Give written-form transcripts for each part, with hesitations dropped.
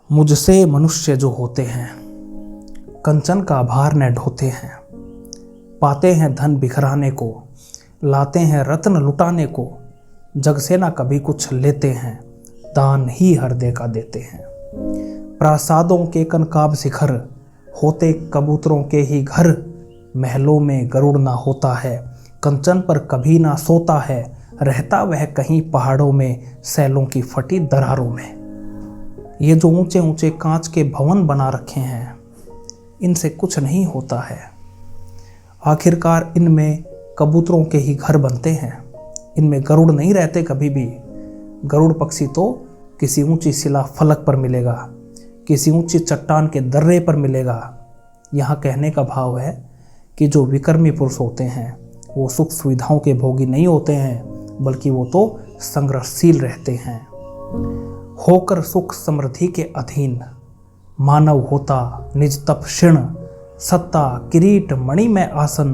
मुझसे मनुष्य जो होते हैं कंचन का भार न ढोते हैं। पाते हैं धन बिखराने को, लाते हैं रत्न लुटाने को। जग से ना कभी कुछ लेते हैं, दान ही हृदय का देते हैं। प्रासादों के कनकाब शिखर, होते कबूतरों के ही घर। महलों में गरुड़ ना होता है, कंचन पर कभी ना सोता है। रहता वह कहीं पहाड़ों में, सैलों की फटी दरारों में। ये जो ऊंचे ऊंचे कांच के भवन बना रखे हैं, इनसे कुछ नहीं होता है। आखिरकार इनमें कबूतरों के ही घर बनते हैं। इनमें गरुड़ नहीं रहते कभी भी। गरुड़ पक्षी तो किसी ऊंची शिला फलक पर मिलेगा, किसी ऊंची चट्टान के दर्रे पर मिलेगा। यहाँ कहने का भाव है कि जो विक्रमी पुरुष होते हैं वो सुख सुविधाओं के भोगी नहीं होते हैं, बल्कि वो तो संग्रहशील रहते हैं। होकर सुख समृद्धि के अधीन, मानव होता निज तप क्षीण। सत्ता किरीट मणि में आसन,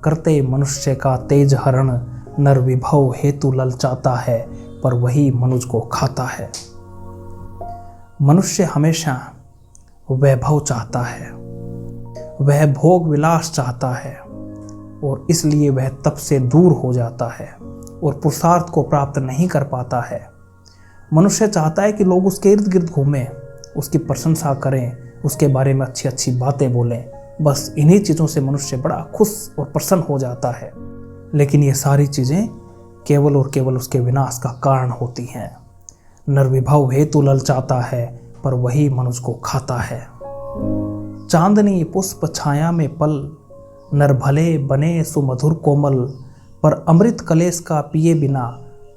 करते मनुष्य का तेज हरण। नर विभव हेतु ललचाता है, पर वही मनुज को खाता है। मनुष्य हमेशा वैभव चाहता है, वह भोग विलास चाहता है, और इसलिए वह तप से दूर हो जाता है और पुरुषार्थ को प्राप्त नहीं कर पाता है। मनुष्य चाहता है कि लोग उसके इर्द गिर्द घूमें, उसकी प्रशंसा करें, उसके बारे में अच्छी अच्छी बातें बोलें। बस इन्हीं चीज़ों से मनुष्य बड़ा खुश और प्रसन्न हो जाता है। लेकिन ये सारी चीज़ें केवल और केवल उसके विनाश का कारण होती हैं। नरविभव हेतु ललचाता है, पर वही मनुष्य को खाता है। चांदनी पुष्प छाया में पल, नर भले बने सुमधुर कोमल। पर अमृत कलेश का पिए बिना,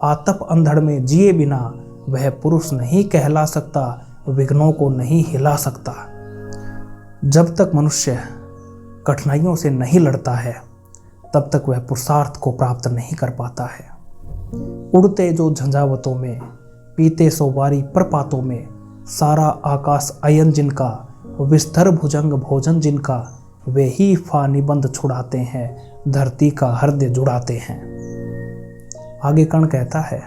आतप अंधड़ में जिए बिना। वह पुरुष नहीं कहला सकता, विघ्नों को नहीं हिला सकता। जब तक मनुष्य कठिनाइयों से नहीं लड़ता है, तब तक वह पुरुषार्थ को प्राप्त नहीं कर पाता है। उड़ते जो झंझावतों में, पीते सो बारी प्रपातों में। सारा आकाश अयन जिनका, विस्तर भुजंग भोजन जिनका। वे ही फा निबंध छुड़ाते हैं, धरती का हृदय जुड़ाते हैं। आगे कर्ण कहता है,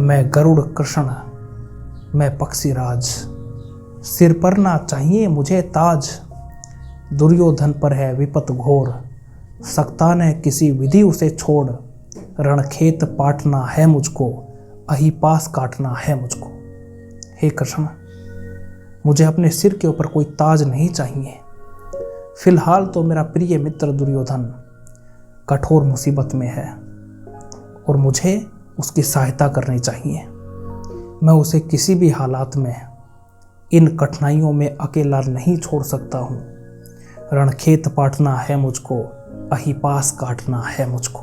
मैं गरुड़ कृष्ण, मैं पक्षी राज। सिर पर ना चाहिए मुझे ताज। दुर्योधन पर है विपत घोर, सकता न किसी विधि उसे छोड़। रणखेत पाटना है मुझको, अहिपास काटना है मुझको। हे कृष्ण, मुझे अपने सिर के ऊपर कोई ताज नहीं चाहिए। फिलहाल तो मेरा प्रिय मित्र दुर्योधन कठोर मुसीबत में है और मुझे उसकी सहायता करनी चाहिए। मैं उसे किसी भी हालात में इन कठिनाइयों में अकेला नहीं छोड़ सकता हूँ। रणखेत पाटना है मुझको, अहिपास काटना है मुझको।